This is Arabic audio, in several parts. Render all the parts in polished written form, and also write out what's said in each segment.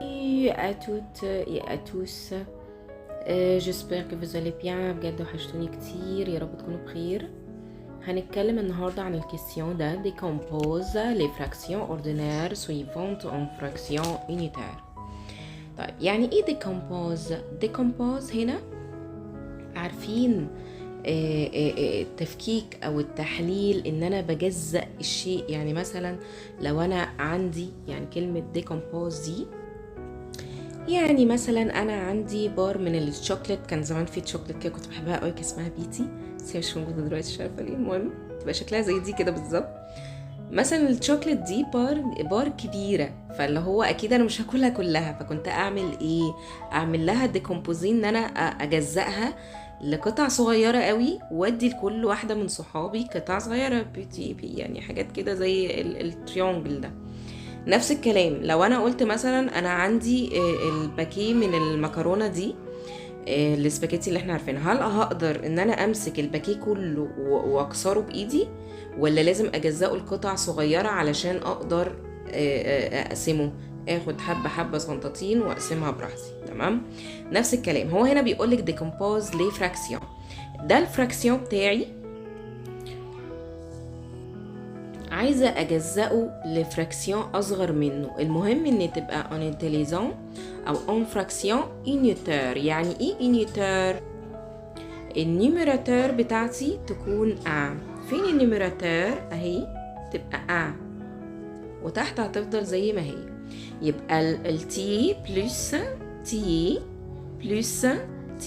Salut à toutes et à tous. j'espère que vous allez bien. بجد وحشتوني كتير، يا رب تكونوا بخير. هنتكلم النهاردة عن الكيسيون ده décompose les fractions ordinaires suivantes en fractions unitaires. طيب يعني ايه décompose؟ décompose هنا عارفين التفكيك او التحليل، ان انا بجزأ الشيء. يعني مثلا لو انا عندي يعني كلمة décompose دي، يعني مثلا انا عندي بار من الشوكليت. كان زمان في شوكليت كده كنت بحبها قوي، كان اسمها بيتي، بس هي مش موجوده دلوقتي، مش عارفه ليه. المهم تبقى شكلها زي دي كده بالظبط. مثلا الشوكليت دي بار كبيره، فاللي هو اكيد انا مش هاكلها كلها، فكنت اعمل ايه؟ اعمل لها ديكومبوزين، ان انا اجزأها لقطع صغيره قوي، وادي لكل واحده من صحابي قطع صغيره بيتي يعني حاجات كده زي التريونجل ده. نفس الكلام لو انا قلت مثلا انا عندي الباكيه من المكرونه دي، الاسباجيتي اللي احنا عارفينها، هل هقدر ان انا امسك الباكيه كله واكسره بايدي، ولا لازم اجزأه لقطع صغيره علشان اقدر اقسمه؟ اخد حبه حبه صنطتين واقسمها براحتي. تمام. نفس الكلام هو هنا بيقولك ديكومبوز لي فراكسيون. ده الفراكسيون بتاعي، عايزة أجزأه لفراكسيون أصغر منه. المهم إن تبقى en intelligent أو en fraction unitaire. يعني إيه unitaire؟ النيميراتور بتاعتي تكون A. فين النيميراتور؟ أهي تبقى A، وتحت هتفضل زي ما هي. يبقى ال T plus T plus T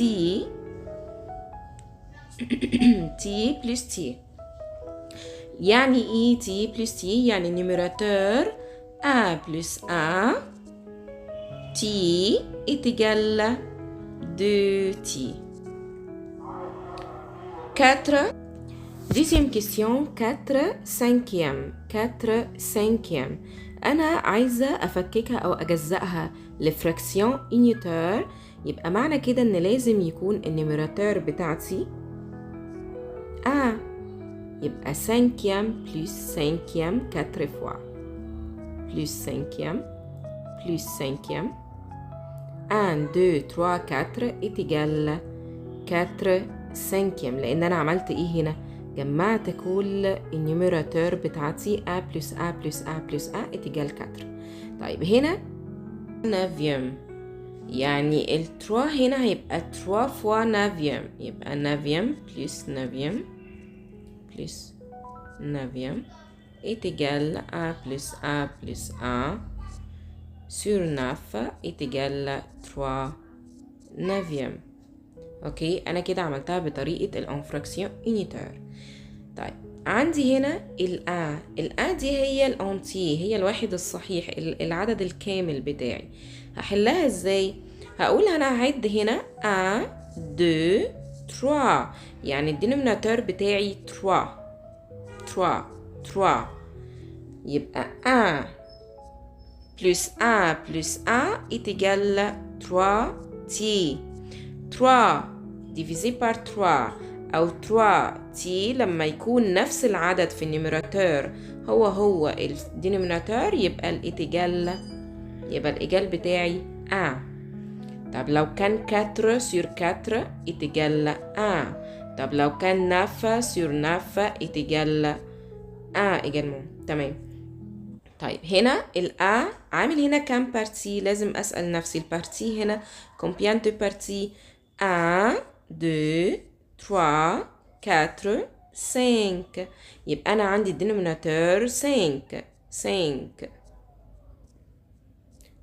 T plus T. يعني ايه تي بلس تي؟ يعني نيميراتور A plus A T est égal 2T. 4. Deuxième question. 4 cinquième. 4 cinquième. أنا عايزة أفككها أو أجزأها لفراكسيون unitaire. يبقى معنى كده إن لازم يكون النيميراتور بتاعتي A. يبقى cinquième plus cinquième 4 fois plus cinquième plus cinquième 1 2 3 4 est égal 4 cinquième. لأن أنا عملت إيه هنا؟ جمعت كل النيميراتور بتاعتي A plus A plus A plus A est égal 4. طيب هنا 9 يعني ال 3 هنا هيبقى 3 fois 9، يبقى 9 plus 9 plus 9 est égal à plus A plus A sur 9 est égal 3 neuvième. اوكي، انا كده عملتها بطريقة الانفراكسيون unitaire. طيب عندي هنا الآ دي هي الانتي، هي الواحد الصحيح، العدد الكامل بتاعي. هحلها ازاي؟ هقول انا هعد هنا 1 2 3، يعني الدينوميناتور بتاعي 3. يبقى 1 plus A plus A est égal 3T. 3 divisé par 3 أو 3T لما يكون نفس العدد في النيميراتور هو الدينوميناتور، يبقى الإتجال، يبقى الإجال بتاعي A. طب لو كان 4 sur 4 إتجال A. طب لو كان 9 sur 9 إتجال A également. تمام. طيب هنا الA عامل هنا كام بارتي؟ لازم أسأل نفسي البارتي هنا combien de parties؟ 1 2 3 4 5. يبقى أنا عندي الدينوميناتور 5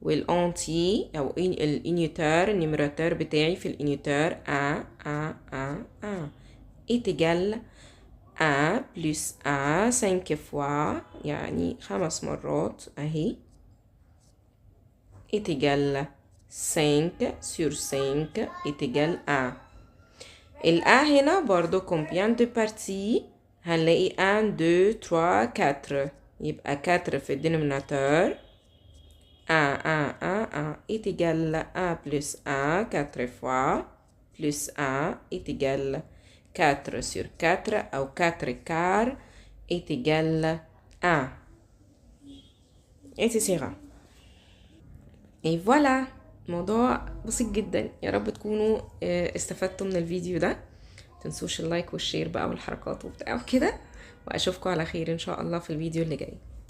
والأنتي أو الإنيوتار، النيميراتور بتاعي في الإنيوتار A est égal A plus A 5 fois، يعني 5 مرات أهي، est égal 5 sur 5 est égal A. الA هنا برضو combien de parties؟ هنلاقي 1 2 3 4، يبقى 4 في الدينوميناتور A est égal A plus A 4 fois plus A est égal 4 sur 4 أو 4 quarts est égal 1 etc. اي فوالا، موضوع بسيط جدا. يا رب تكونوا استفدتوا من الفيديو ده. متنسوش اللايك والشير بقى والحركات وبتاع وكده، واشوفكم على خير ان شاء الله في الفيديو اللي جاي.